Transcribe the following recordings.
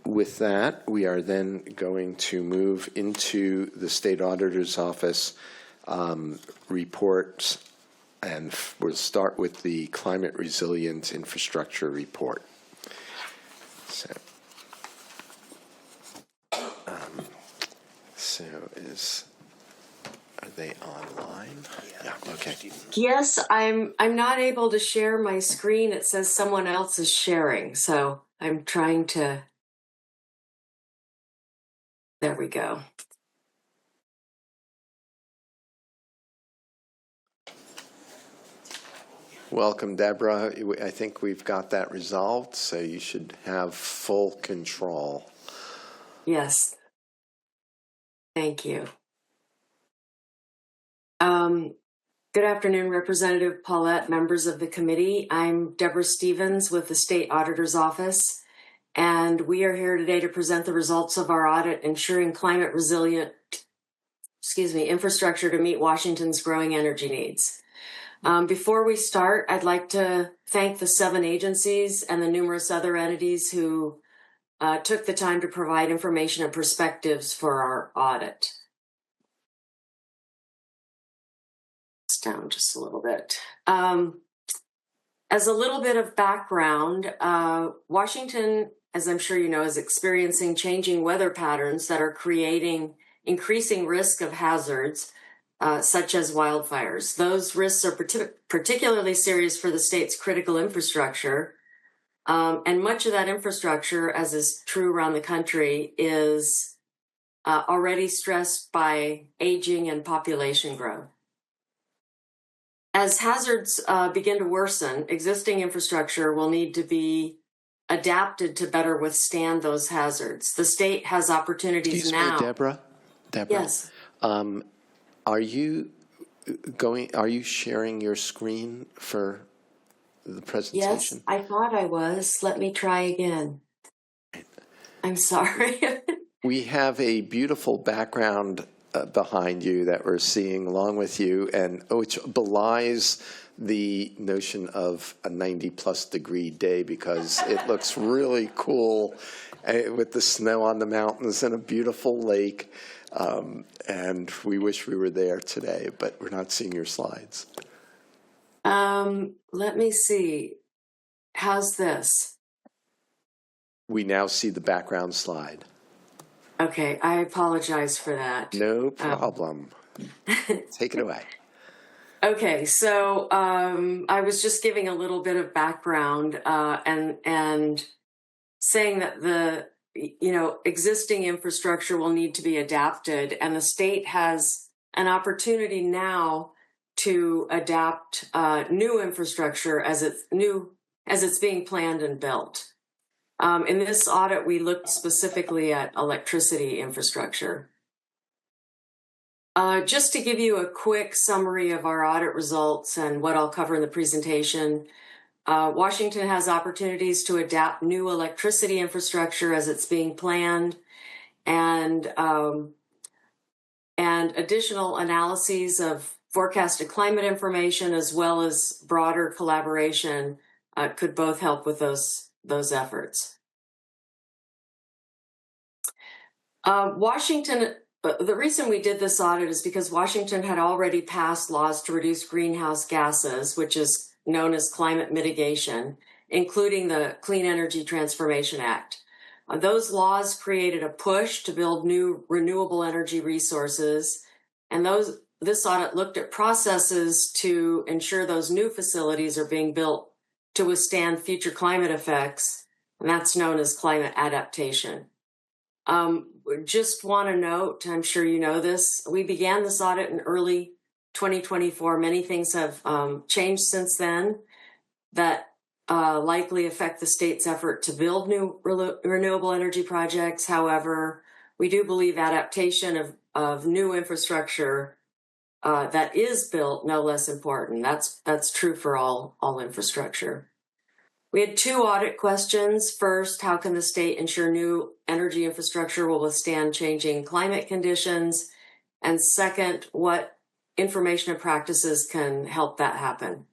With that, we are then going to move into the State Auditor's Office reports, and we'll start with the Climate Resilient Infrastructure Report. Are they online? Yeah, okay. Yes, I'm not able to share my screen. It says someone else is sharing, so I'm trying to. There we go. Welcome, Deborah. I think we've got that resolved, so you should have full control. Yes. Thank you. Good afternoon, Representative Paulette, members of the committee. I'm Deborah Stevens with the State Auditor's Office, and we are here today to present the results of our audit ensuring climate resilient, infrastructure to meet Washington's growing energy needs. Before we start, I'd like to thank the 7 agencies and the numerous other entities who took the time to provide information and perspectives for our audit. Down just a little bit. As a little bit of background, Washington, as I'm sure you know, is experiencing changing weather patterns that are creating increasing risk of hazards, such as wildfires. Those risks are particularly serious for the state's critical infrastructure. And much of that infrastructure, as is true around the country, is already stressed by aging and population growth. As hazards begin to worsen, existing infrastructure will need to be adapted to better withstand those hazards. The state has opportunities now. Excuse me, Deborah? Yes. Are you sharing your screen for the presentation? Yes, I thought I was. Let me try again. I'm sorry. We have a beautiful background behind you that we're seeing along with you, and which belies the notion of a 90-plus degree day, because it looks really cool with the snow on the mountains and a beautiful lake. And we wish we were there today, but we're not seeing your slides. Let me see. How's this? We now see the background slide. Okay, I apologize for that. No problem. Take it away. Okay, so I was just giving a little bit of background and saying that the existing infrastructure will need to be adapted, and the state has an opportunity now to adapt new infrastructure as it's being planned and built. In this audit, we looked specifically at electricity infrastructure. Just to give you a quick summary of our audit results and what I'll cover in the presentation, Washington has opportunities to adapt new electricity infrastructure as it's being planned, and additional analyses of forecasted climate information as well as broader collaboration could both help with those efforts. Washington, the reason we did this audit is because Washington had already passed laws to reduce greenhouse gases, which is known as climate mitigation, including the Clean Energy Transformation Act. Those laws created a push to build new renewable energy resources, and this audit looked at processes to ensure those new facilities are being built to withstand future climate effects, and that's known as climate adaptation. Just want to note, I'm sure you know this, we began this audit in early 2024. Many things have changed since then that likely affect the state's effort to build new renewable energy projects. However, we do believe adaptation of new infrastructure that is built no less important. That's true for all infrastructure. We had 2 audit questions. First, how can the state ensure new energy infrastructure will withstand changing climate conditions? And second, what information and practices can help that happen?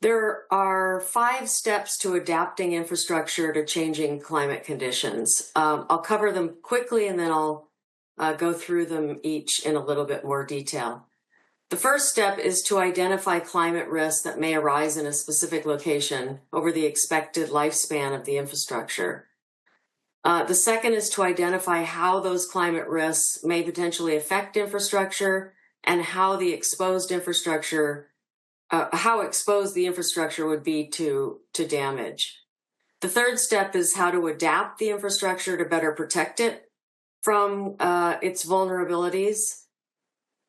There are 5 steps to adapting infrastructure to changing climate conditions. I'll cover them quickly and then I'll go through them each in a little bit more detail. The first step is to identify climate risks that may arise in a specific location over the expected lifespan of the infrastructure. The second is to identify how those climate risks may potentially affect infrastructure and how the exposed infrastructure how exposed the infrastructure would be to damage. The third step is how to adapt the infrastructure to better protect it from its vulnerabilities.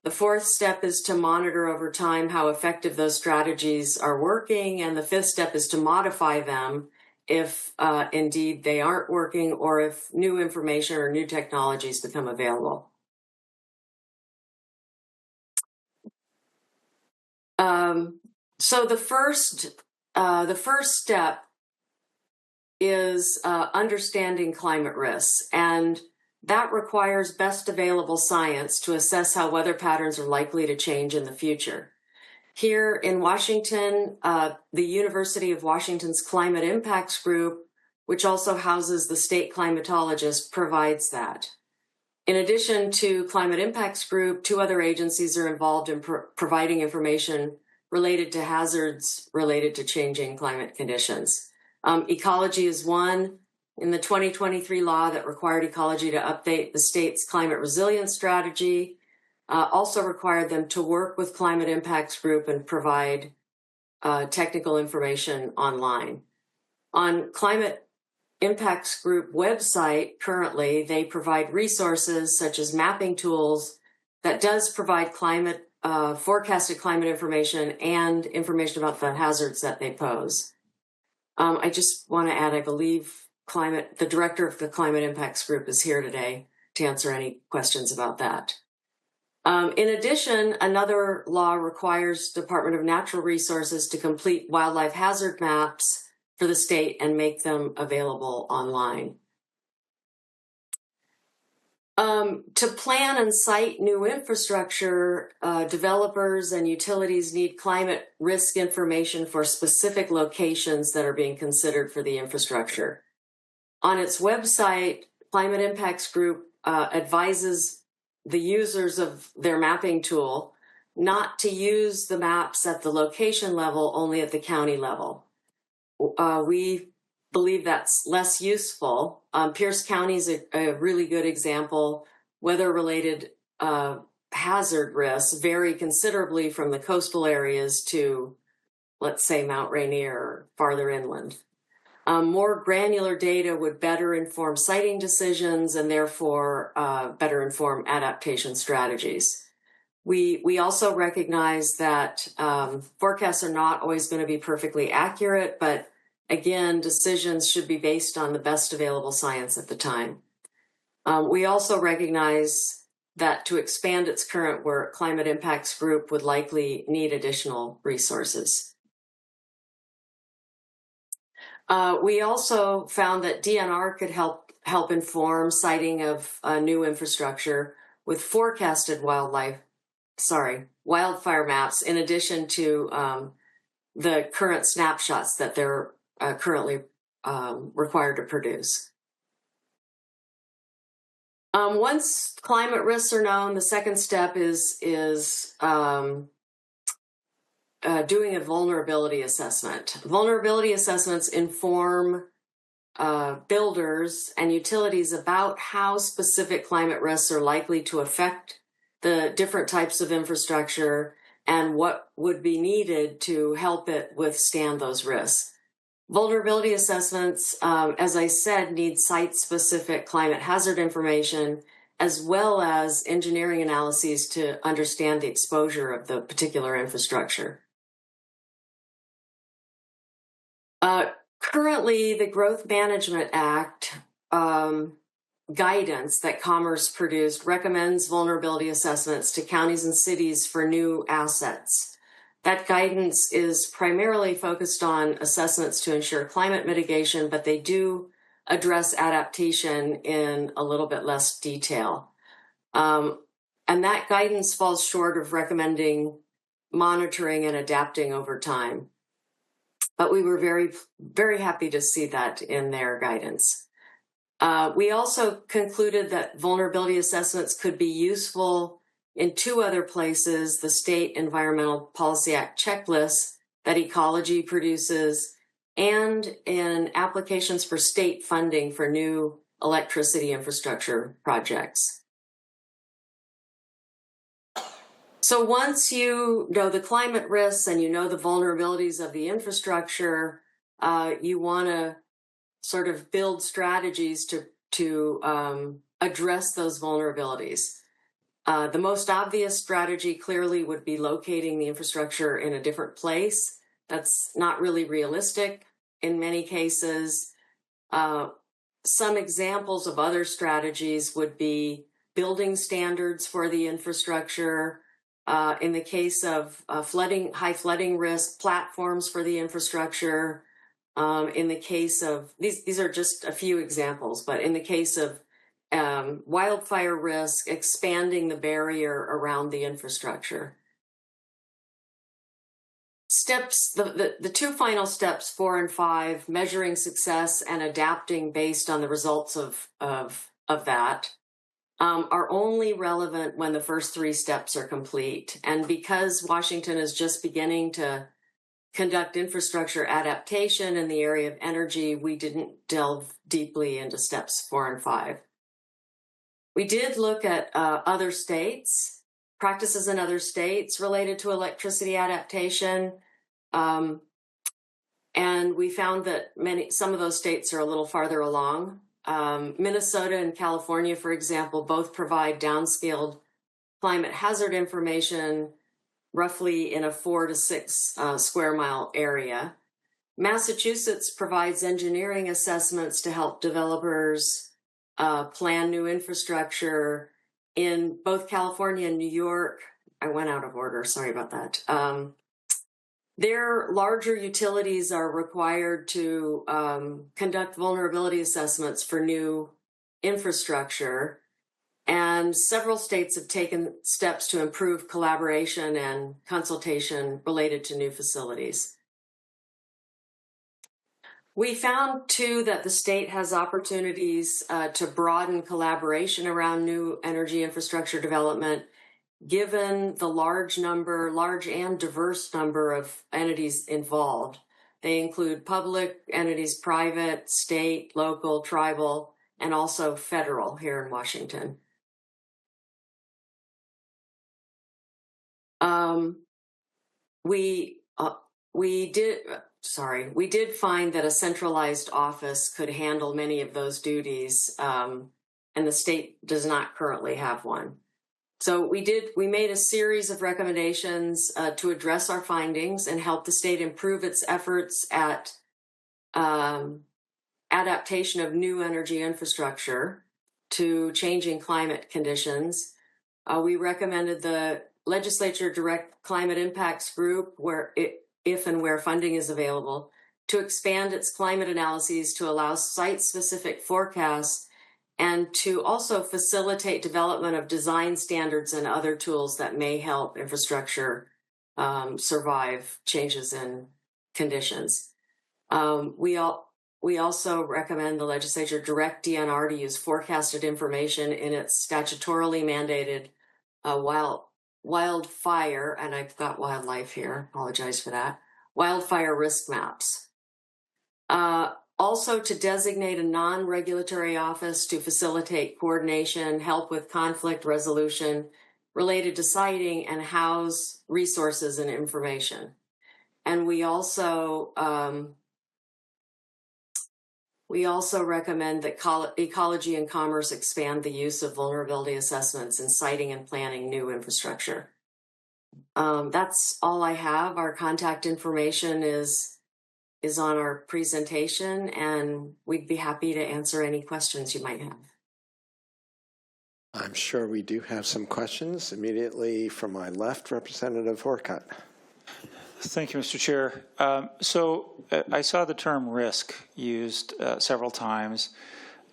The fourth step is to monitor over time how effective those strategies are working. And the fifth step is to modify them if indeed they aren't working or if new information or new technologies become available. So the first step is understanding climate risks, and that requires best available science to assess how weather patterns are likely to change in the future. Here in Washington, the University of Washington's Climate Impacts Group, which also houses the state climatologist, provides that. In addition to Climate Impacts Group, 2 other agencies are involved in providing information related to hazards related to changing climate conditions. Ecology is one. In the 2023 law that required ecology to update the state's climate resilience strategy, also required them to work with Climate Impacts Group and provide technical information online. On Climate Impacts Group website, currently, they provide resources such as mapping tools that does provide forecasted climate information and information about the hazards that they pose. I just want to add, I believe the director of the Climate Impacts Group is here today to answer any questions about that. In addition, another law requires Department of Natural Resources to complete wildlife hazard maps for the state and make them available online. To plan and site new infrastructure, developers and utilities need climate risk information for specific locations that are being considered for the infrastructure. On its website, Climate Impacts Group advises the users of their mapping tool not to use the maps at the location level, only at the county level. We believe that's less useful. Pierce County is a really good example. Weather-related hazard risks vary considerably from the coastal areas to, let's say, Mount Rainier or farther inland. More granular data would better inform siting decisions and therefore better inform adaptation strategies. We also recognize that forecasts are not always going to be perfectly accurate, but again, decisions should be based on the best available science at the time. We also recognize that to expand its current work, Climate Impacts Group would likely need additional resources. We also found that DNR could help inform siting of new infrastructure with forecasted wildfire maps, in addition to the current snapshots that they're currently required to produce. Once climate risks are known, the second step is doing a vulnerability assessment. Vulnerability assessments inform builders and utilities about how specific climate risks are likely to affect the different types of infrastructure and what would be needed to help it withstand those risks. Vulnerability assessments, as I said, need site-specific climate hazard information as well as engineering analyses to understand the exposure of the particular infrastructure. Currently, the Growth Management Act guidance that Commerce produced recommends vulnerability assessments to counties and cities for new assets. That guidance is primarily focused on assessments to ensure climate mitigation, but they do address adaptation in a little bit less detail. And that guidance falls short of recommending monitoring and adapting over time. but we were very, very happy to see that in their guidance. We also concluded that vulnerability assessments could be useful in two other places: the State Environmental Policy Act checklists that Ecology produces, and in applications for state funding for new electricity infrastructure projects. So once you know the climate risks and you know the vulnerabilities of the infrastructure, you want to sort of build strategies to address those vulnerabilities. The most obvious strategy clearly would be locating the infrastructure in a different place. That's not really realistic in many cases. Some examples of other strategies would be building standards for the infrastructure. In the case of high flooding risk, platforms for the infrastructure. In the case of, these are just a few examples, but in the case of wildfire risk, expanding the barrier around the infrastructure. Steps, the two final steps, 4 and 5, measuring success and adapting based on the results of that, are only relevant when the first 3 steps are complete. And because Washington is just beginning to conduct infrastructure adaptation in the area of energy, we didn't delve deeply into steps 4 and 5. We did look at other states, practices in other states related to electricity adaptation, and we found that some of those states are a little farther along. Minnesota and California, for example, both provide downscaled climate hazard information roughly in a 4 to 6 square mile area. Massachusetts provides engineering assessments to help developers plan new infrastructure. In both California and New York, I went out of order, sorry about that. Their larger utilities are required to conduct vulnerability assessments for new infrastructure. And several states have taken steps to improve collaboration and consultation related to new facilities. We found, too, that the state has opportunities to broaden collaboration around new energy infrastructure development, given the large and diverse number of entities involved. They include public entities, private, state, local, tribal, and also federal here in Washington. We did find that a centralized office could handle many of those duties, and the state does not currently have one. So we made a series of recommendations to address our findings and help the state improve its efforts at adaptation of new energy infrastructure to changing climate conditions. We recommended the legislature direct climate impacts group, if and where funding is available, to expand its climate analyses to allow site-specific forecasts and to also facilitate development of design standards and other tools that may help infrastructure survive changes in conditions. We also recommend the legislature direct DNR to use forecasted information in its statutorily mandated wildfire, and I've got wildlife here, apologize for that, wildfire risk maps. Also to designate a non-regulatory office to facilitate coordination, help with conflict resolution related to siting, and house resources and information. And we also recommend that Ecology and Commerce expand the use of vulnerability assessments in siting and planning new infrastructure. That's all I have. Our contact information is on our presentation, and we'd be happy to answer any questions you might have. I'm sure we do have some questions. Immediately from my left, Representative Orcutt. Thank you, Mr. Chair. So I saw the term risk used several times.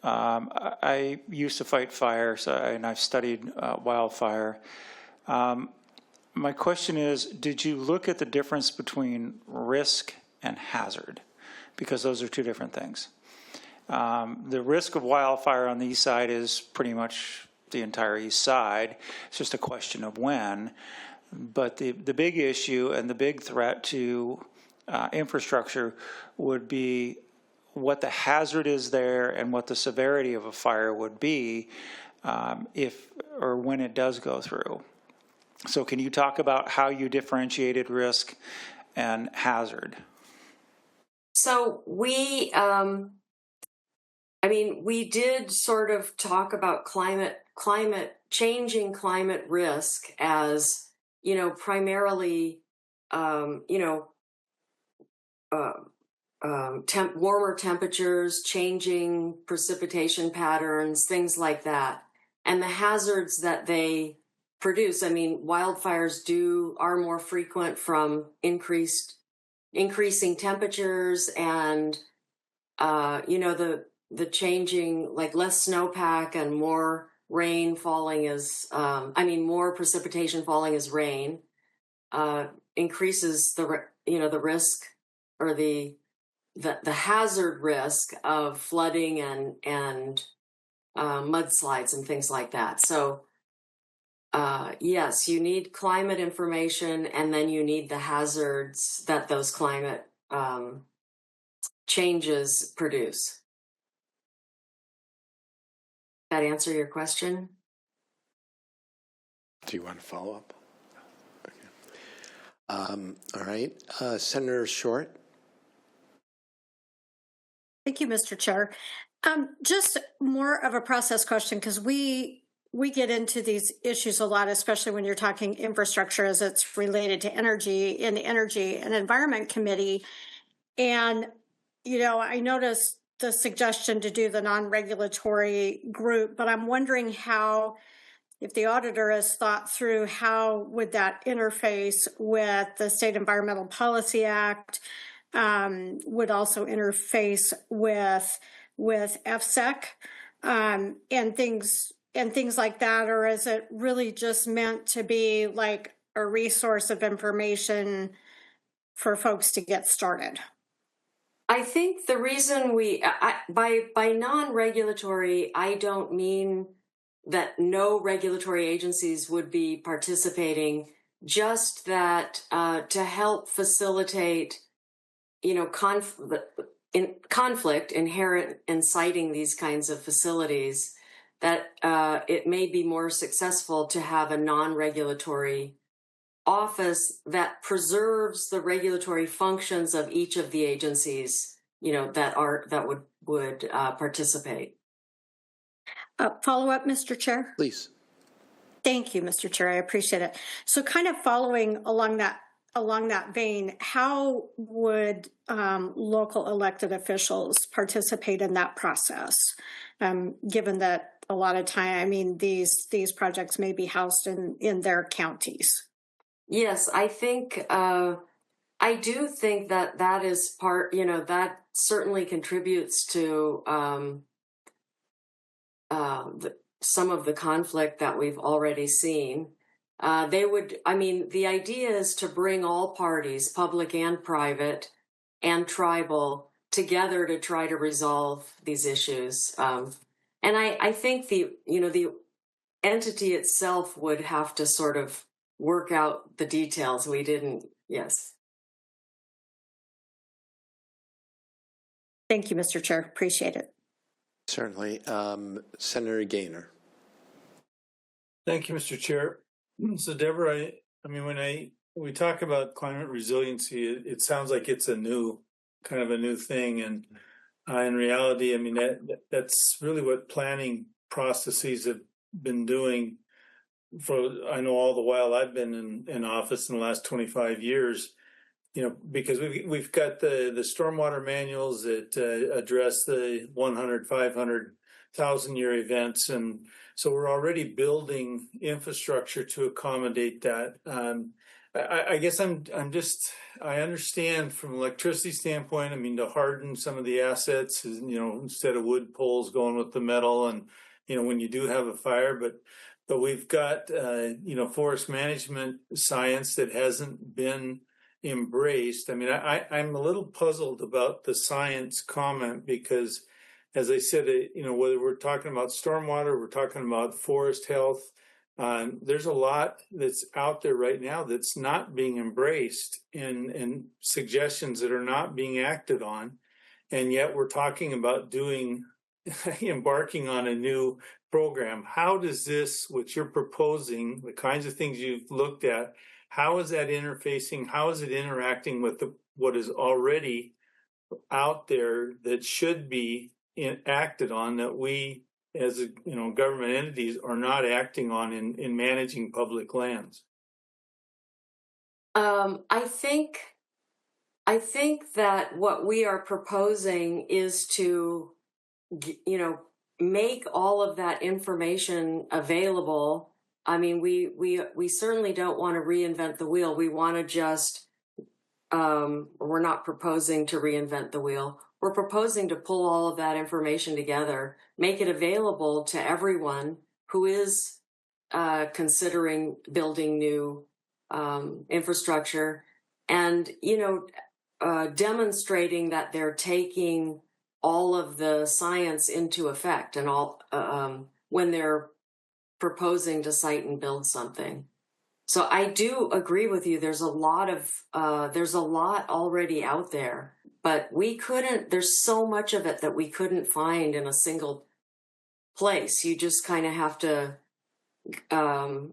I used to fight fire, and I've studied wildfire. My question is, did you look at the difference between risk and hazard, because those are two different things. The risk of wildfire on the east side is pretty much the entire east side. It's just a question of when. But the big issue and the big threat to infrastructure would be what the hazard is there and what the severity of a fire would be if or when it does go through. So can you talk about how you differentiated risk and hazard? So we did sort of talk about changing climate risk as, primarily, warmer temperatures, changing precipitation patterns, things like that, and the hazards that they produce. I mean, wildfires are more frequent from increasing temperatures and, the changing, like less snowpack and more rain falling as, more precipitation falling as rain, increases the risk or the hazard risk of flooding and mudslides and things like that. So, yes, you need climate information, and then you need the hazards that those climate changes produce. That answer your question? Do you want to follow up? Okay. All right. Senator Short. Thank you, Mr. Chair. Just more of a process question, because we get into these issues a lot, especially when you're talking infrastructure as it's related to energy in the Energy and Environment Committee. And, I noticed the suggestion to do the non-regulatory group, but I'm wondering how, if the auditor has thought through how would that interface with the State Environmental Policy Act, would also interface with FSEC, and things like that, or is it really just meant to be like a resource of information for folks to get started? I think the reason by non-regulatory, I don't mean that no regulatory agencies would be participating, just that to help facilitate, conflict inherent in siting these kinds of facilities, that it may be more successful to have a non-regulatory office that preserves the regulatory functions of each of the agencies, that would participate. Follow up, Mr. Chair? Please. Thank you, Mr. Chair. I appreciate it. So kind of following along that vein, how would local elected officials participate in that process, given that a lot of time, these projects may be housed in their counties? Yes, I think I do think that is part. That certainly contributes to some of the conflict that we've already seen. The idea is to bring all parties, public and private and tribal, together to try to resolve these issues. And I think the entity itself would have to sort of work out the details. We didn't, yes. Thank you, Mr. Chair. Appreciate it. Certainly. Senator Gaynor. Thank you, Mr. Chair. So, Deborah, when we talk about climate resiliency, it sounds like it's a new thing, and in reality, that's really what planning processes have been doing I know all the while I've been in office in the last 25 years. Because we've got the stormwater manuals that address the 100, 500, 1,000-year events, and so we're already building infrastructure to accommodate that. I guess I understand from an electricity standpoint. To harden some of the assets, instead of wood poles going with the metal, and when you do have a fire, but we've got forest management science that hasn't been embraced. I mean, I'm a little puzzled about the science comment because, as I said, whether we're talking about stormwater, we're talking about forest health, there's a lot that's out there right now that's not being embraced and suggestions that are not being acted on. And yet we're talking about embarking on a new program. How does this, what you're proposing, the kinds of things you've looked at, how is that interfacing? How is it interacting with what is already out there that should be acted on, that we as government entities are not acting on in managing public lands? I think that what we are proposing is to, make all of that information available. I mean, we certainly don't want to reinvent the wheel. We want to just, we're not proposing to reinvent the wheel. We're proposing to pull all of that information together, make it available to everyone who is considering building new infrastructure, and demonstrating that they're taking all of the science into effect and all when they're proposing to site and build something. So I do agree with you. There's a lot already out there, but there's so much of it that we couldn't find in a single place. You just kind of have to,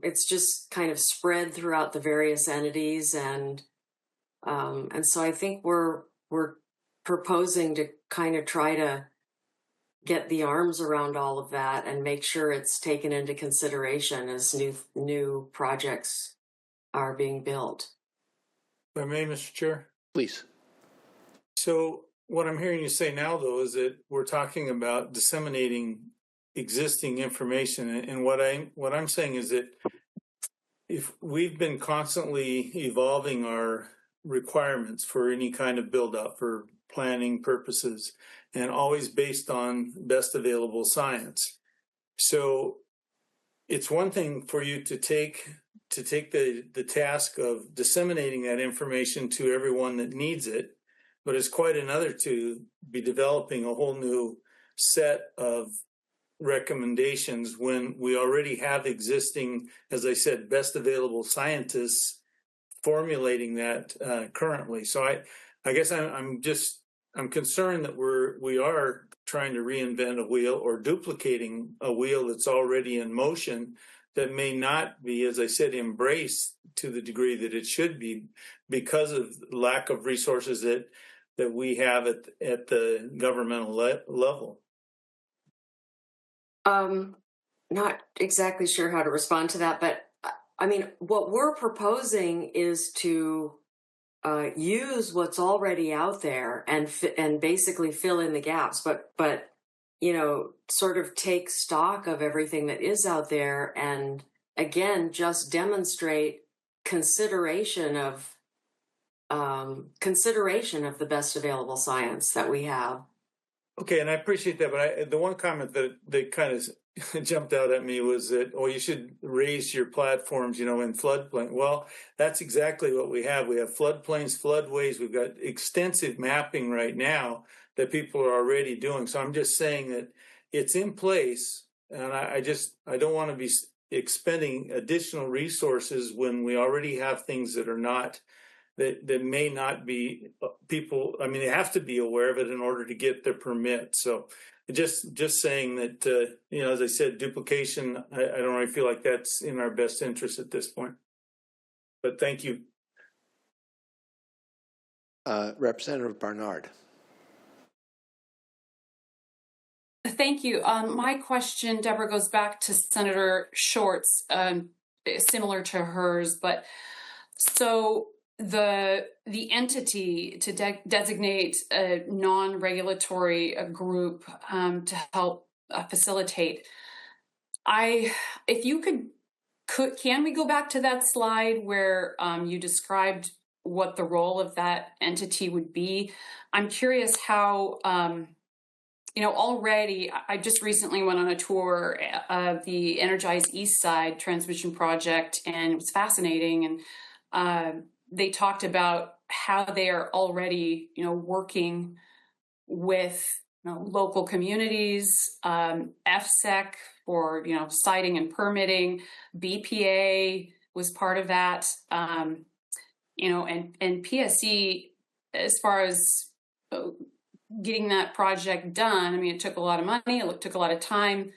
it's just kind of spread throughout the various entities. And so I think we're proposing to kind of try to get the arms around all of that and make sure it's taken into consideration as new projects are being built. If I may, Mr. Chair? Please. So what I'm hearing you say now, though, is that we're talking about disseminating existing information. And what I'm saying is that if we've been constantly evolving our requirements for any kind of build out for planning purposes, and always based on best available science. So it's one thing for you to take the task of disseminating that information to everyone that needs it, but it's quite another to be developing a whole new set of recommendations when we already have existing, as I said, best available scientists formulating that currently. So I guess I'm concerned that we are trying to reinvent a wheel or duplicating a wheel that's already in motion that may not be, as I said, embraced to the degree that it should be because of lack of resources that we have at the governmental level. Not exactly sure how to respond to that, but I mean, what we're proposing is to use what's already out there and basically fill in the gaps, but sort of take stock of everything that is out there, and again, just demonstrate consideration of the best available science that we have. Okay, and I appreciate that, but the one comment that kind of jumped out at me was that, you should raise your platforms, in floodplain. Well, that's exactly what we have. We have floodplains, floodways. We've got extensive mapping right now that people are already doing. So I'm just saying that it's in place, and I don't want to be expending additional resources when we already have things that are not. That may not be people. I mean, they have to be aware of it in order to get their permit. So, just saying that, as I said, duplication. I don't really feel like that's in our best interest at this point. But thank you, Representative Barnard. Thank you. My question, Deborah, goes back to Senator Short's, similar to hers, but so. The entity to designate a non-regulatory group to help facilitate. If you can we go back to that slide where you described what the role of that entity would be? I'm curious how. Already, I just recently went on a tour of the Energize East Side transmission project, and it was fascinating. And they talked about how they are already, working with local communities, FSEC for, siting and permitting, BPA was part of that, and PSE, as far as getting that project done, I mean, it took a lot of money, it took a lot of time.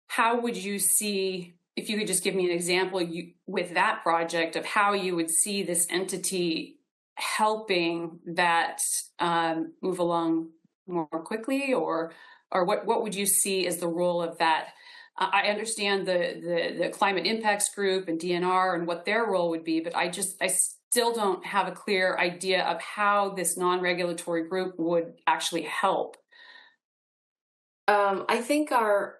How would you see, if you could just give me an example with that project of how you would see this entity helping that move along more quickly, or what would you see as the role of that? I understand the climate impacts group and DNR and what their role would be, but I still don't have a clear idea of how this non-regulatory group would actually help. I think our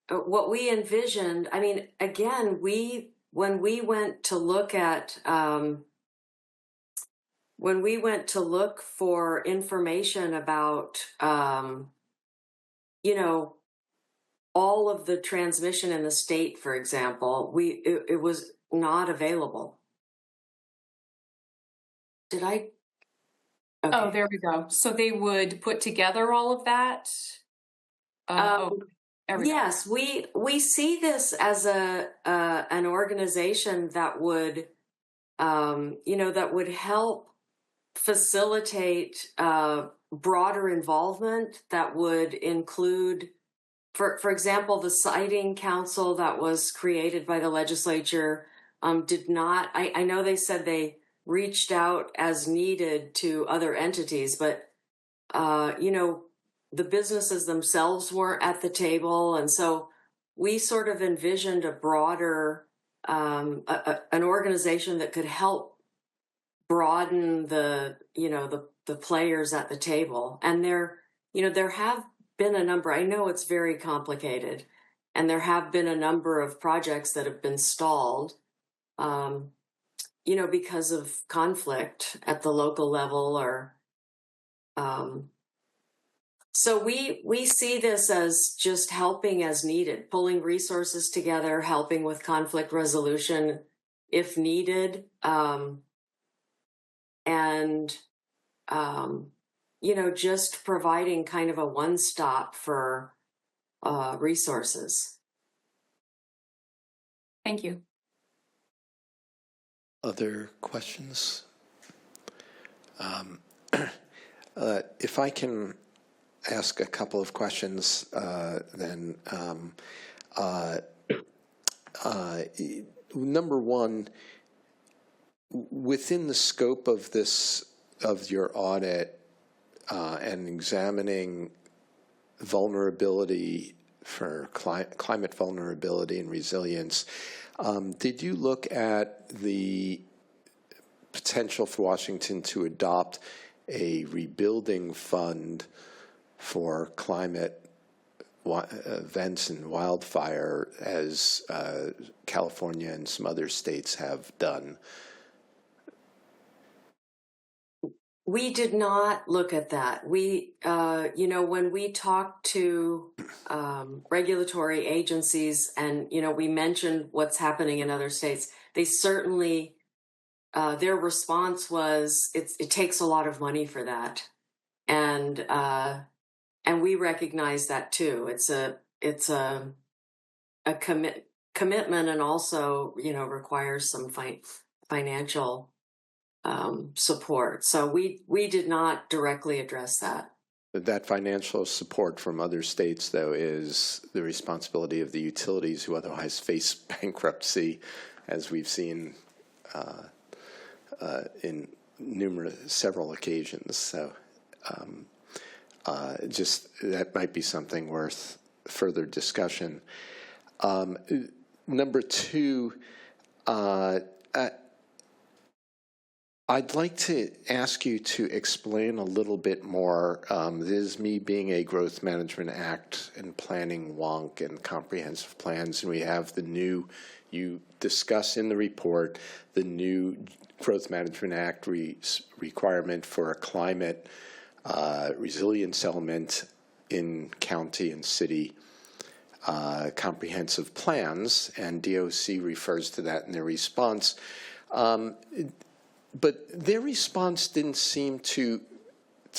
what we envisioned, I mean, again, when we went to look for information about all of the transmission in the state, for example, it was not available. Did I? Okay. Oh, there we go. So they would put together all of that? Yes, we see this as an organization that would that would help facilitate broader involvement, that would include, for example, the siting council that was created by the legislature did not. I know they said they reached out as needed to other entities, but the businesses themselves weren't at the table, and so we sort of envisioned a broader an organization that could help broaden the players at the table. And there have been a number. I know it's very complicated, and there have been a number of projects that have been stalled because of conflict at the local level, or so we see this as just helping as needed, pulling resources together, helping with conflict resolution if needed, and just providing kind of a one-stop for resources. Thank you. Other questions? If I can ask a couple of questions, then number one, within the scope of your audit and examining vulnerability for climate vulnerability and resilience, did you look at the potential for Washington to adopt a rebuilding fund for climate events and wildfire, as California and some other states have done? We did not look at that. We, when we talked to regulatory agencies and, we mentioned what's happening in other states, they certainly, their response was, it takes a lot of money for that. And we recognize that too. It's a commitment, and also, requires some financial support. So we did not directly address that. That financial support from other states, though, is the responsibility of the utilities who otherwise face bankruptcy, as we've seen in several occasions. So just that might be something worth further discussion. Number two, I'd like to ask you to explain a little bit more. This is me being a Growth Management Act and planning wonk and comprehensive plans, and we have you discuss in the report the new Growth Management Act requirement for a climate resilience element in county and city comprehensive plans, and DOC refers to that in their response. but their response didn't seem to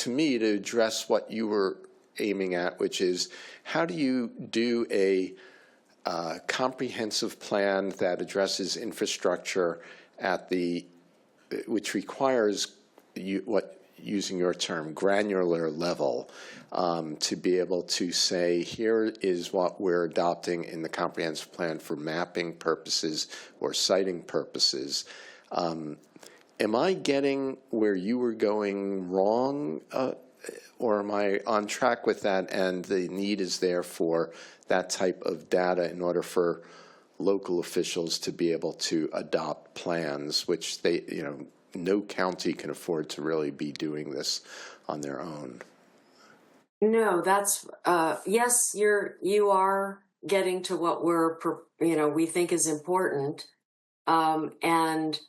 me to address what you were aiming at, which is how do you do a comprehensive plan that addresses infrastructure at which requires using your term, granular level, to be able to say, here is what we're adopting in the comprehensive plan for mapping purposes or siting purposes. Am I getting where you were going wrong, or am I on track with that, and the need is there for that type of data in order for local officials to be able to adopt plans, which they, no county can afford to really be doing this on their own? No, that's, yes, you are getting to what we think is important. And,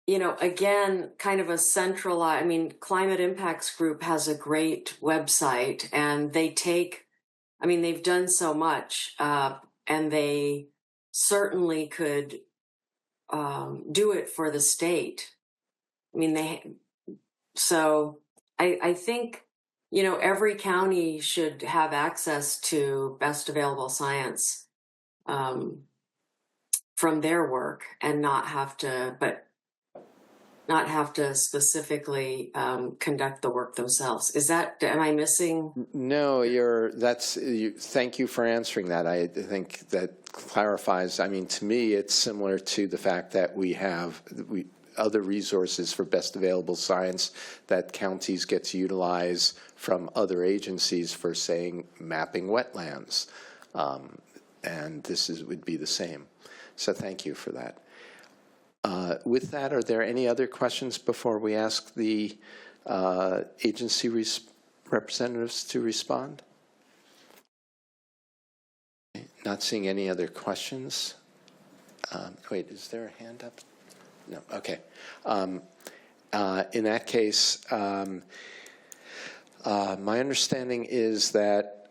again, kind of a centralized, Climate Impacts Group has a great website, and they've done so much, and they certainly could do it for the state. I think, every county should have access to best available science from their work, and not have to specifically conduct the work themselves. Am I missing? No, thank you for answering that. I think that clarifies. To me, it's similar to the fact that we have other resources for best available science that counties get to utilize from other agencies for, saying, mapping wetlands. And this would be the same. So thank you for that. With that, are there any other questions before we ask the agency representatives to respond? Not seeing any other questions. Wait, is there a hand up? No, okay. In that case, my understanding is that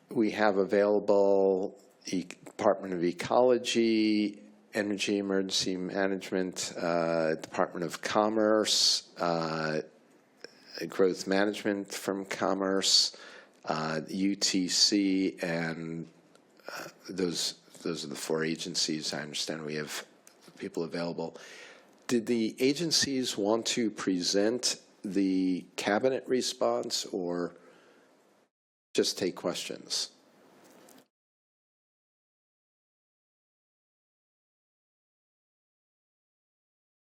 we have available Department of Ecology, Energy Emergency Management, Department of Commerce, Growth Management from Commerce, UTC, and those are the four agencies. I understand we have people available. Did the agencies want to present the cabinet response or just take questions?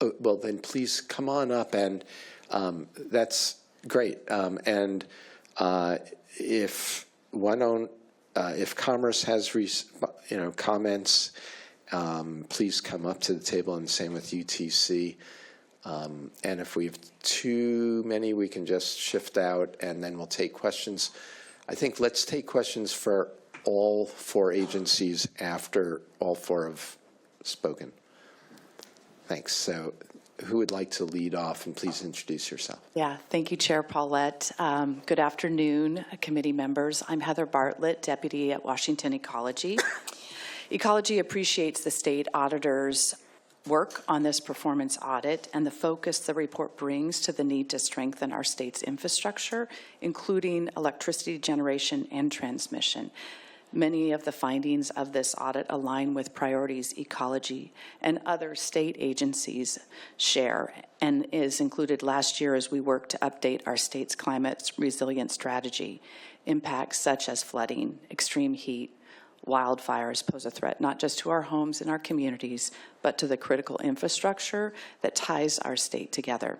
Oh, well, then please come on up, and that's great. And if Commerce has comments, please come up to the table, and same with UTC. And if we have too many, we can just shift out, and then we'll take questions. I think let's take questions for all four agencies after all four have spoken. Thanks. So who would like to lead off, and please introduce yourself. Yeah, thank you, Chair Paulette. Good afternoon, committee members. I'm Heather Bartlett, Deputy at Washington Ecology. Ecology appreciates the state auditor's work on this performance audit and the focus the report brings to the need to strengthen our state's infrastructure, including electricity generation and transmission. Many of the findings of this audit align with priorities Ecology and other state agencies share, and is included last year as we work to update our state's climate resilience strategy. Impacts such as flooding, extreme heat, wildfires pose a threat not just to our homes and our communities, but to the critical infrastructure that ties our state together.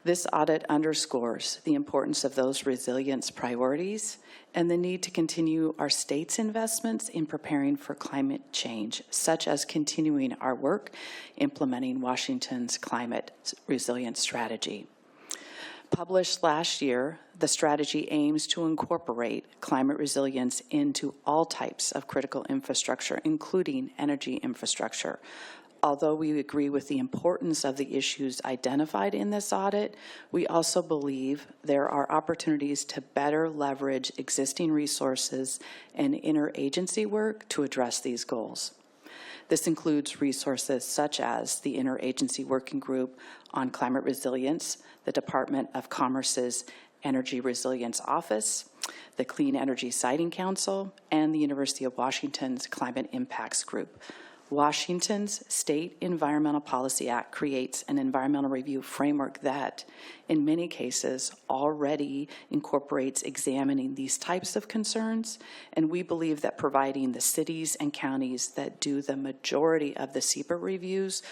This audit underscores the importance of those resilience priorities and the need to continue our state's investments in preparing for climate change, such as continuing our work implementing Washington's climate resilience strategy. Published last year, the strategy aims to incorporate climate resilience into all types of critical infrastructure, including energy infrastructure. Although we agree with the importance of the issues identified in this audit, we also believe there are opportunities to better leverage existing resources and interagency work to address these goals. This includes resources such as the Interagency Working Group on Climate Resilience, the Department of Commerce's Energy Resilience Office, the Clean Energy Siting Council, and the University of Washington's Climate Impacts Group. Washington's State Environmental Policy Act creates an environmental review framework that, in many cases, already incorporates examining these types of concerns, and we believe that providing the cities and counties that do the majority of the SEPA reviews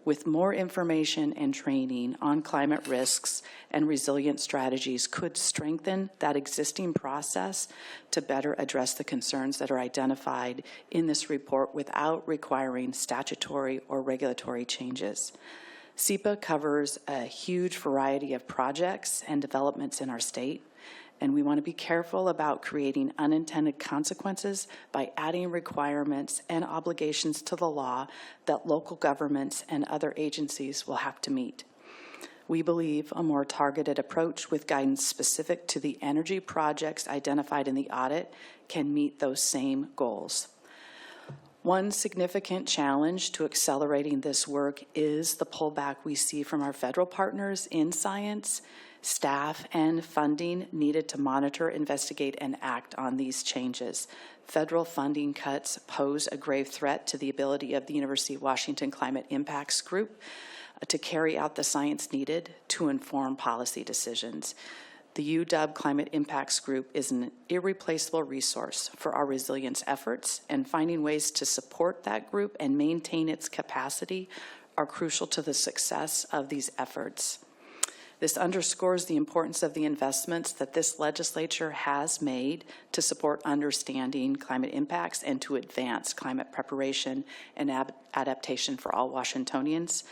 with more information and training on climate risks and resilient strategies could strengthen that existing process to better address the concerns that are identified in this report without requiring statutory or regulatory changes. SEPA covers a huge variety of projects and developments in our state, and we want to be careful about creating unintended consequences by adding requirements and obligations to the law that local governments and other agencies will have to meet. We believe a more targeted approach with guidance specific to the energy projects identified in the audit can meet those same goals. One significant challenge to accelerating this work is the pullback we see from our federal partners in science, staff, and funding needed to monitor, investigate, and act on these changes. Federal funding cuts pose a grave threat to the ability of the University of Washington Climate Impacts Group to carry out the science needed to inform policy decisions. The UW Climate Impacts Group is an irreplaceable resource for our resilience efforts, and finding ways to support that group and maintain its capacity are crucial to the success of these efforts. This underscores the importance of the investments that this legislature has made to support understanding climate impacts and to advance climate preparation and adaptation for all Washingtonians.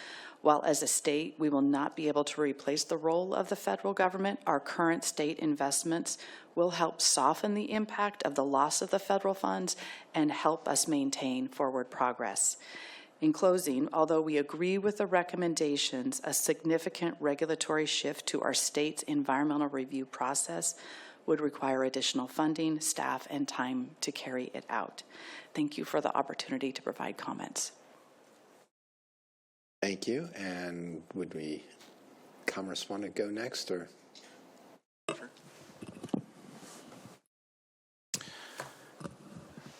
While as a state, we will not be able to replace the role of the federal government, our current state investments will help soften the impact of the loss of the federal funds and help us maintain forward progress. In closing, although we agree with the recommendations, a significant regulatory shift to our state's environmental review process would require additional funding, staff, and time to carry it out. Thank you for the opportunity to provide comments. Thank you. And would Commerce want to go next, or? Sure.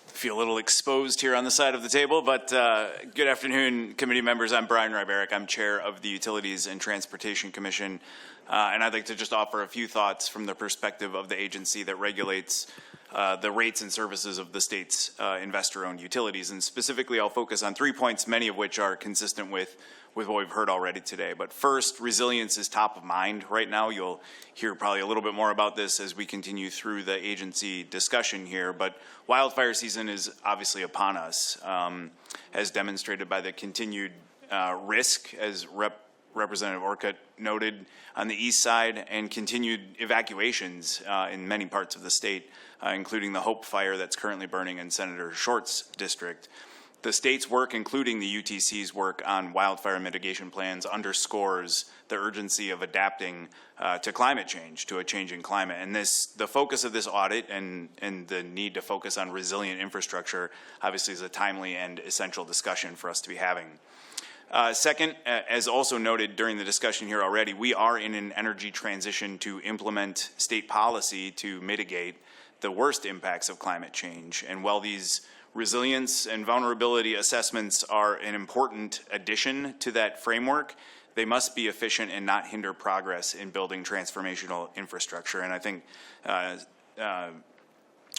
Feel a little exposed here on the side of the table, but good afternoon, committee members. I'm Brian Rybaric. I'm chair of the Utilities and Transportation Commission, and I'd like to just offer a few thoughts from the perspective of the agency that regulates the rates and services of the state's investor-owned utilities. And specifically, I'll focus on 3 points, many of which are consistent with what we've heard already today. But first, resilience is top of mind right now. You'll hear probably a little bit more about this as we continue through the agency discussion here. But wildfire season is obviously upon us, as demonstrated by the continued risk, as Representative Orcutt noted, on the east side, and continued evacuations in many parts of the state, including the Hope Fire that's currently burning in Senator Short's district. The state's work, including the UTC's work on wildfire mitigation plans, underscores the urgency of adapting to climate change, to a changing climate. And the focus of this audit and the need to focus on resilient infrastructure obviously is a timely and essential discussion for us to be having. Second, as also noted during the discussion here already, we are in an energy transition to implement state policy to mitigate the worst impacts of climate change. And while these resilience and vulnerability assessments are an important addition to that framework, they must be efficient and not hinder progress in building transformational infrastructure. And I think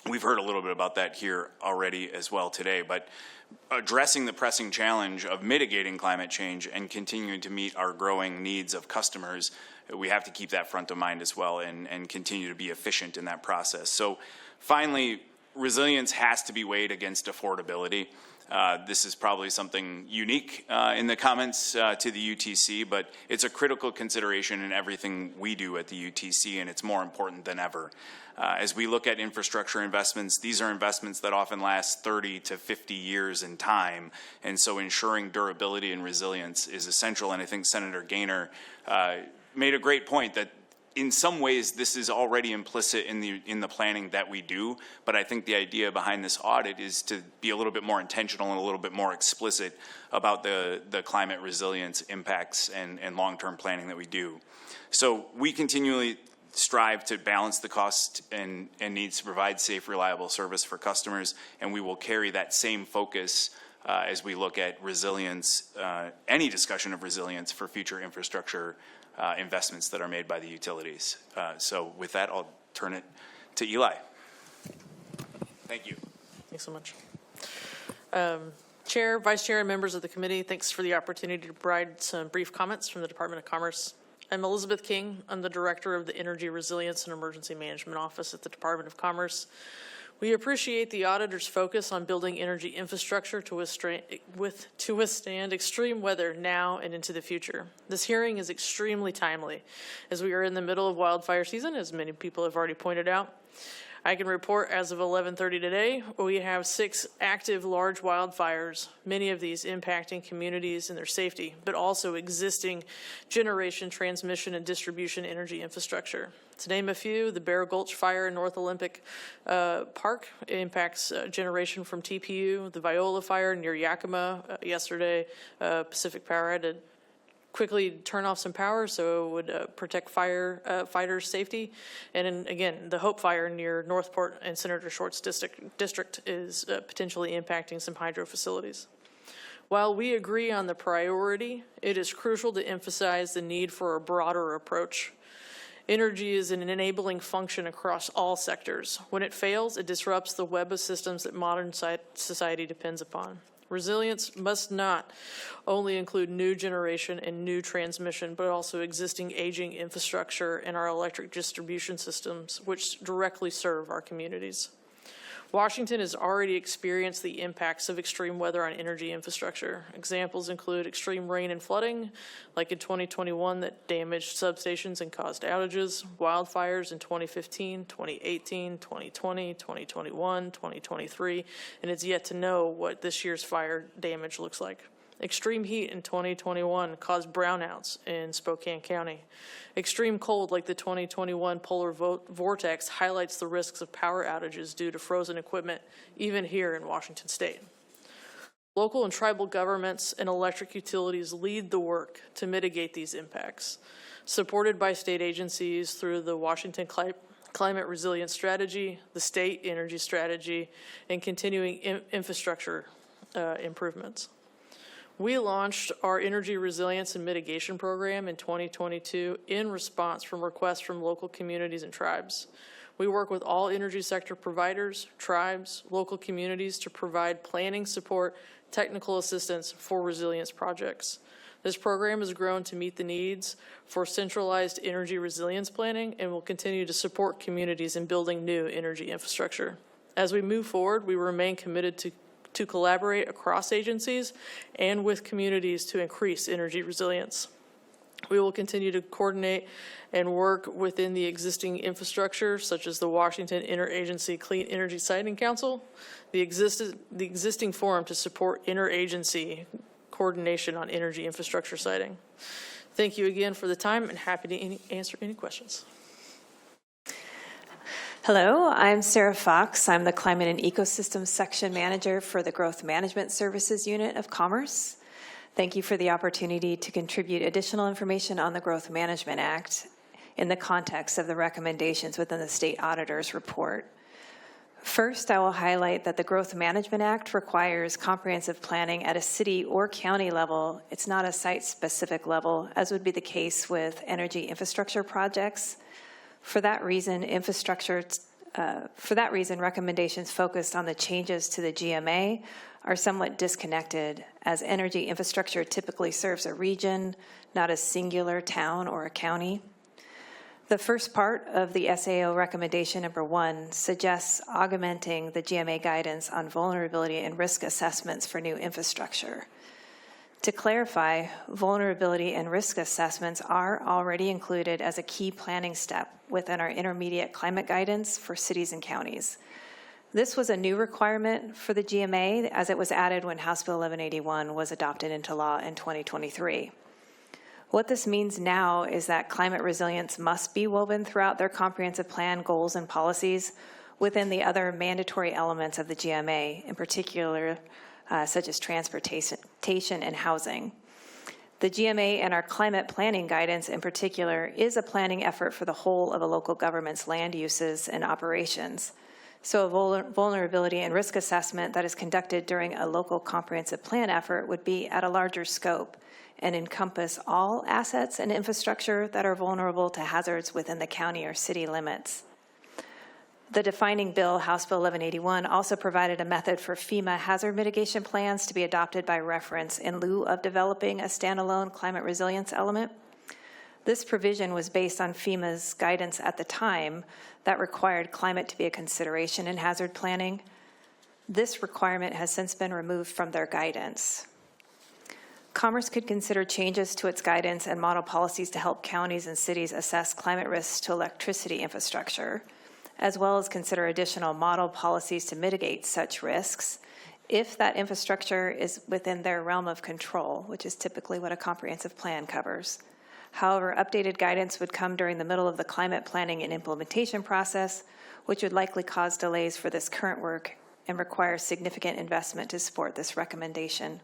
we've heard a little bit about that here already as well today. But addressing the pressing challenge of mitigating climate change and continuing to meet our growing needs of customers, we have to keep that front of mind as well and continue to be efficient in that process. So finally, resilience has to be weighed against affordability. This is probably something unique in the comments to the UTC, but it's a critical consideration in everything we do at the UTC, and it's more important than ever. As we look at infrastructure investments, these are investments that often last 30 to 50 years in time, and so ensuring durability and resilience is essential. And I think Senator Gaynor made a great point that in some ways, this is already implicit in the planning that we do, but I think the idea behind this audit is to be a little bit more intentional and a little bit more explicit about the climate resilience impacts and long-term planning that we do. So we continually strive to balance the cost and needs to provide safe, reliable service for customers, and we will carry that same focus as we look at resilience, any discussion of resilience for future infrastructure investments that are made by the utilities. So with that, I'll turn it to Eli. Thank you. Thanks so much. Chair, Vice Chair, and members of the committee, thanks for the opportunity to provide some brief comments from the Department of Commerce. I'm Elizabeth King. I'm the Director of the Energy Resilience and Emergency Management Office at the Department of Commerce. We appreciate the auditor's focus on building energy infrastructure to withstand extreme weather now and into the future. This hearing is extremely timely as we are in the middle of wildfire season, as many people have already pointed out. I can report as of 11:30 today, we have 6 active large wildfires, many of these impacting communities and their safety, but also existing generation, transmission, and distribution energy infrastructure. To name a few, the Bear Gulch Fire in North Olympic Park impacts generation from TPU. The Viola Fire near Yakima yesterday, Pacific Power had to quickly turn off some power so it would protect fighters' safety. And then, again, the Hope Fire near Northport and Senator Short's district is potentially impacting some hydro facilities. While we agree on the priority, it is crucial to emphasize the need for a broader approach. Energy is an enabling function across all sectors. When it fails, it disrupts the web of systems that modern society depends upon. Resilience must not only include new generation and new transmission, but also existing aging infrastructure and our electric distribution systems, which directly serve our communities. Washington has already experienced the impacts of extreme weather on energy infrastructure. Examples include extreme rain and flooding, like in 2021 that damaged substations and caused outages, wildfires in 2015, 2018, 2020, 2021, 2023, and it's yet to know what this year's fire damage looks like. Extreme heat in 2021 caused brownouts in Spokane County. Extreme cold, like the 2021 polar vortex, highlights the risks of power outages due to frozen equipment, even here in Washington State. Local and tribal governments and electric utilities lead the work to mitigate these impacts, supported by state agencies through the Washington Climate Resilience Strategy, the State Energy Strategy, and continuing infrastructure improvements. We launched our Energy Resilience and Mitigation Program in 2022 in response from requests from local communities and tribes. We work with all energy sector providers, tribes, local communities to provide planning support, technical assistance for resilience projects. This program has grown to meet the needs for centralized energy resilience planning and will continue to support communities in building new energy infrastructure. As we move forward, we remain committed to collaborate across agencies and with communities to increase energy resilience. We will continue to coordinate and work within the existing infrastructure, such as the Washington Interagency Clean Energy Siting Council, the existing forum to support interagency coordination on energy infrastructure siting. Thank you again for the time and happy to answer any questions. Hello, I'm Sarah Fox. I'm the Climate and Ecosystems Section Manager for the Growth Management Services Unit of Commerce. Thank you for the opportunity to contribute additional information on the Growth Management Act in the context of the recommendations within the State Auditor's report. First, I will highlight that the Growth Management Act requires comprehensive planning at a city or county level. It's not a site-specific level, as would be the case with energy infrastructure projects. For that reason, recommendations focused on the changes to the GMA are somewhat disconnected, as energy infrastructure typically serves a region, not a singular town or a county. The first part of the SAO recommendation number 1 suggests augmenting the GMA guidance on vulnerability and risk assessments for new infrastructure. To clarify, vulnerability and risk assessments are already included as a key planning step within our intermediate climate guidance for cities and counties. This was a new requirement for the GMA, as it was added when House Bill 1181 was adopted into law in 2023. What this means now is that climate resilience must be woven throughout their comprehensive plan goals and policies within the other mandatory elements of the GMA, in particular, such as transportation and housing. The GMA and our climate planning guidance in particular is a planning effort for the whole of a local government's land uses and operations. So a vulnerability and risk assessment that is conducted during a local comprehensive plan effort would be at a larger scope and encompass all assets and infrastructure that are vulnerable to hazards within the county or city limits. The defining bill, House Bill 1181, also provided a method for FEMA hazard mitigation plans to be adopted by reference in lieu of developing a standalone climate resilience element. This provision was based on FEMA's guidance at the time that required climate to be a consideration in hazard planning. This requirement has since been removed from their guidance. Commerce could consider changes to its guidance and model policies to help counties and cities assess climate risks to electricity infrastructure, as well as consider additional model policies to mitigate such risks if that infrastructure is within their realm of control, which is typically what a comprehensive plan covers. However, updated guidance would come during the middle of the climate planning and implementation process, which would likely cause delays for this current work and require significant investment to support this recommendation.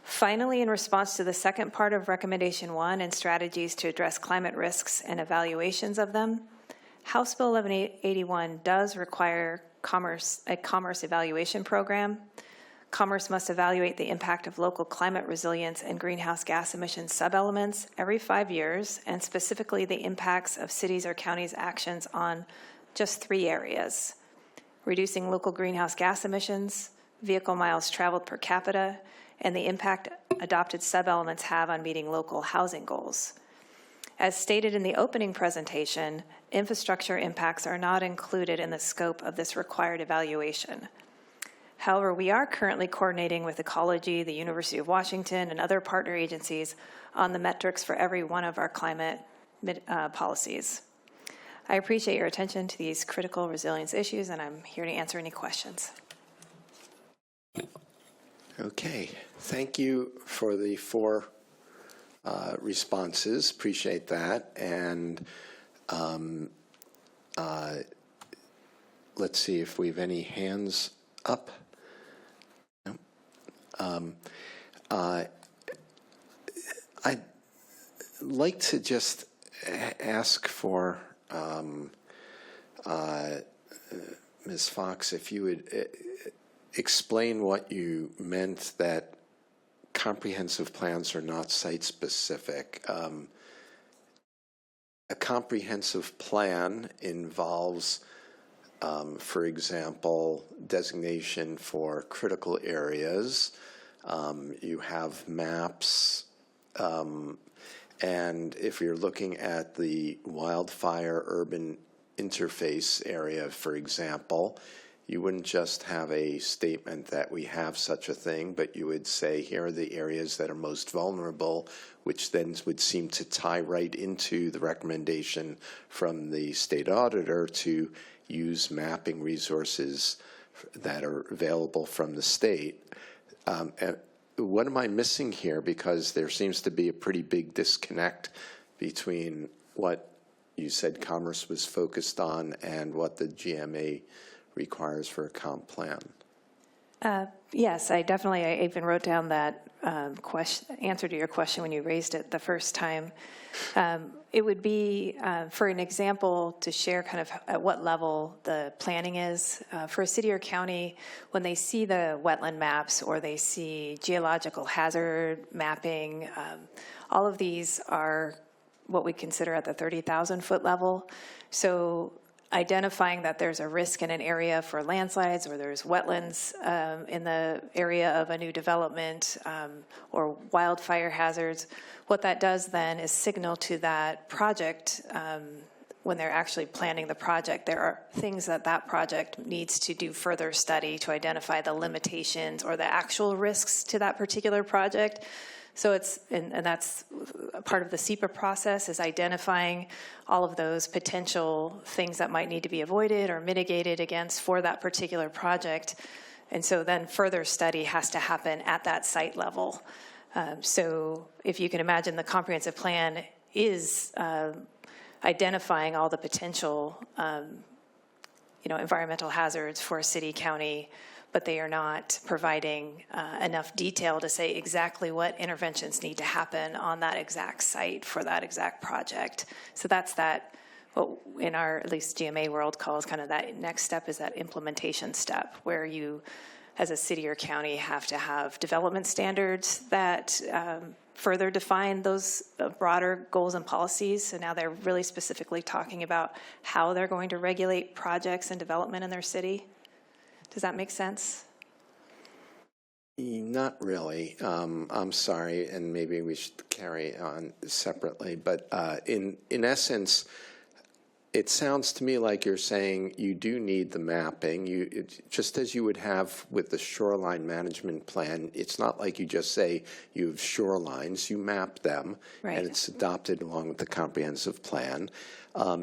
Finally, in response to the second part of Recommendation 1 and strategies to address climate risks and evaluations of them, House Bill 1181 does require a commerce evaluation program. Commerce must evaluate the impact of local climate resilience and greenhouse gas emission subelements every 5 years, and specifically the impacts of cities or counties' actions on just 3 areas: reducing local greenhouse gas emissions, vehicle miles traveled per capita, and the impact adopted subelements have on meeting local housing goals. As stated in the opening presentation, infrastructure impacts are not included in the scope of this required evaluation. However, we are currently coordinating with Ecology, the University of Washington, and other partner agencies on the metrics for every one of our climate policies. I appreciate your attention to these critical resilience issues, and I'm here to answer any questions. Okay, thank you for the 4 responses. Appreciate that. And let's see if we have any hands up. No. I'd like to just ask for Ms. Fox, if you would explain what you meant that comprehensive plans are not site-specific. A comprehensive plan involves, for example, designation for critical areas. You have maps, and if you're looking at the wildfire urban interface area, for example, you wouldn't just have a statement that we have such a thing, but you would say, here are the areas that are most vulnerable, which then would seem to tie right into the recommendation from the state auditor to use mapping resources that are available from the state. And what am I missing here? Because there seems to be a pretty big disconnect between what you said Commerce was focused on and what the GMA requires for a comp plan. Yes, I even wrote down that answer to your question when you raised it the first time. It would be, for an example, to share kind of at what level the planning is. For a city or county, when they see the wetland maps or they see geological hazard mapping, all of these are what we consider at the 30,000 foot level. So identifying that there's a risk in an area for landslides or there's wetlands in the area of a new development or wildfire hazards, what that does then is signal to that project when they're actually planning the project. There are things that project needs to do further study to identify the limitations or the actual risks to that particular project. So it's, and that's part of the SEPA process, is identifying all of those potential things that might need to be avoided or mitigated against for that particular project. And so then further study has to happen at that site level. So if you can imagine, the comprehensive plan is identifying all the potential environmental hazards for a city, county, but they are not providing enough detail to say exactly what interventions need to happen on that exact site for that exact project. So that's that, what in our, at least GMA world, calls kind of that next step is that implementation step, where you, as a city or county, have to have development standards that further define those broader goals and policies. So now they're really specifically talking about how they're going to regulate projects and development in their city. Does that make sense? Not really. I'm sorry, and maybe we should carry on separately. But in essence, it sounds to me like you're saying you do need the mapping. Just as you would have with the shoreline management plan, it's not like you just say you have shorelines, you map them, Right. and it's adopted along with the comprehensive plan.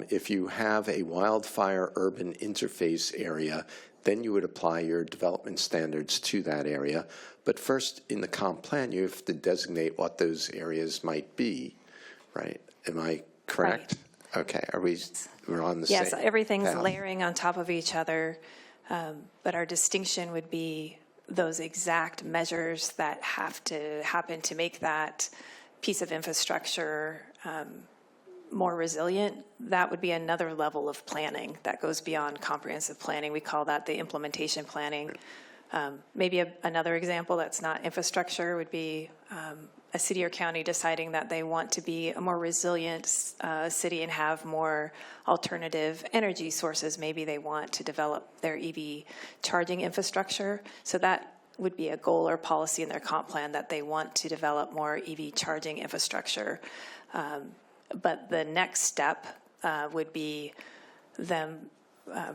If you have a wildfire urban interface area, then you would apply your development standards to that area. But first, in the comp plan, you have to designate what those areas might be, right? Am I correct? Right. Okay, we're on the same Yes, everything's path. layering on top of each other, but our distinction would be those exact measures that have to happen to make that piece of infrastructure more resilient. That would be another level of planning that goes beyond comprehensive planning. We call that the implementation planning. Maybe another example that's not infrastructure would be a city or county deciding that they want to be a more resilient city and have more alternative energy sources. Maybe they want to develop their EV charging infrastructure. So that would be a goal or policy in their comp plan, that they want to develop more EV charging infrastructure. But the next step would be them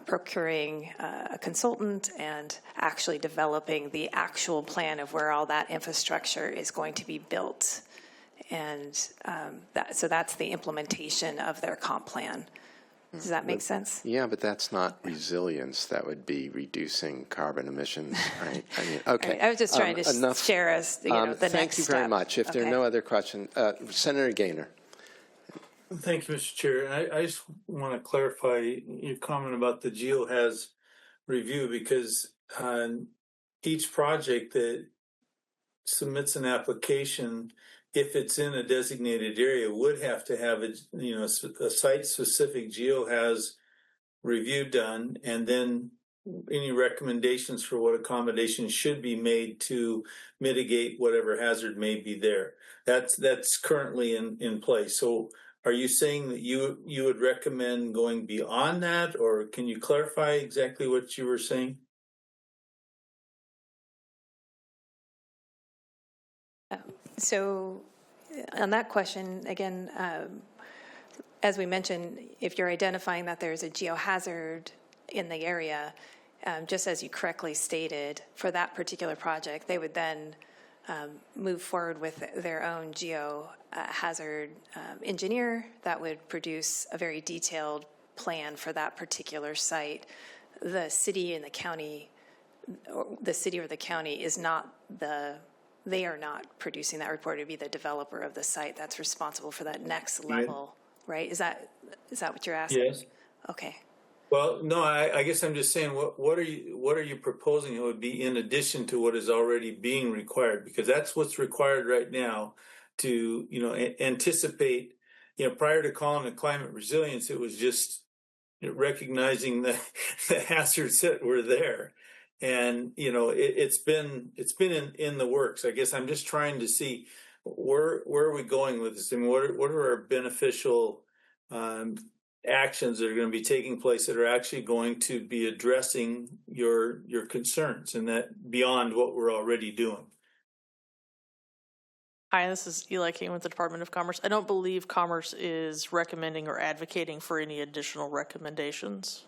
procuring a consultant and actually developing the actual plan of where all that infrastructure is going to be built. And so that's the implementation of their comp plan. Does that make sense? Yeah, but that's not resilience. That would be reducing carbon emissions, right? I mean, okay. Right. I was just trying to share us, the next step. Thank you very much. If there are no other questions, Senator Gaynor. Thank you, Mr. Chair. I just want to clarify your comment about the GeoHaz review, because each project that submits an application, if it's in a designated area, would have to have a site-specific GeoHaz review done, and then any recommendations for what accommodations should be made to mitigate whatever hazard may be there. That's currently in place. So are you saying that you would recommend going beyond that, or can you clarify exactly what you were saying? So on that question, again, as we mentioned, if you're identifying that there's a geohazard in the area, just as you correctly stated, for that particular project, they would then move forward with their own geohazard engineer that would produce a very detailed plan for that particular site. The city and the county, or the city or the county is not they are not producing that report. It would be the developer of the site that's responsible for that next level, right? Is that what you're asking? Yes. Okay. Well, no, I guess I'm just saying, what are you proposing? It would be in addition to what is already being required, because that's what's required right now to, anticipate, prior to calling it climate resilience, it was just recognizing the hazards that were there. And, it's been in the works. I guess I'm just trying to see where are we going with this? I mean, what are our beneficial actions that are going to be taking place that are actually going to be addressing your concerns, and that beyond what we're already doing? Hi, this is Eli King with the Department of Commerce. I don't believe Commerce is recommending or advocating for any additional recommendations.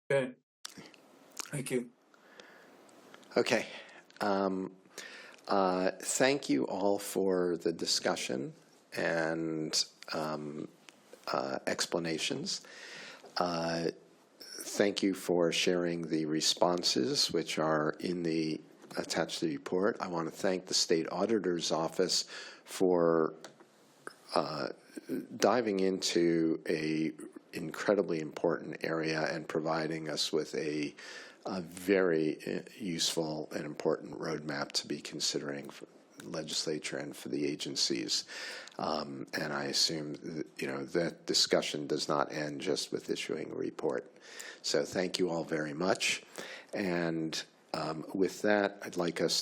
Okay. Thank you. Okay. Thank you all for the discussion and explanations. Thank you for sharing the responses, which are in the attached to the report. I want to thank the State Auditor's Office for diving into a incredibly important area and providing us with a very useful and important roadmap to be considering for the legislature and for the agencies. And I assume that discussion does not end just with issuing a report. So thank you all very much. And with that, I'd like us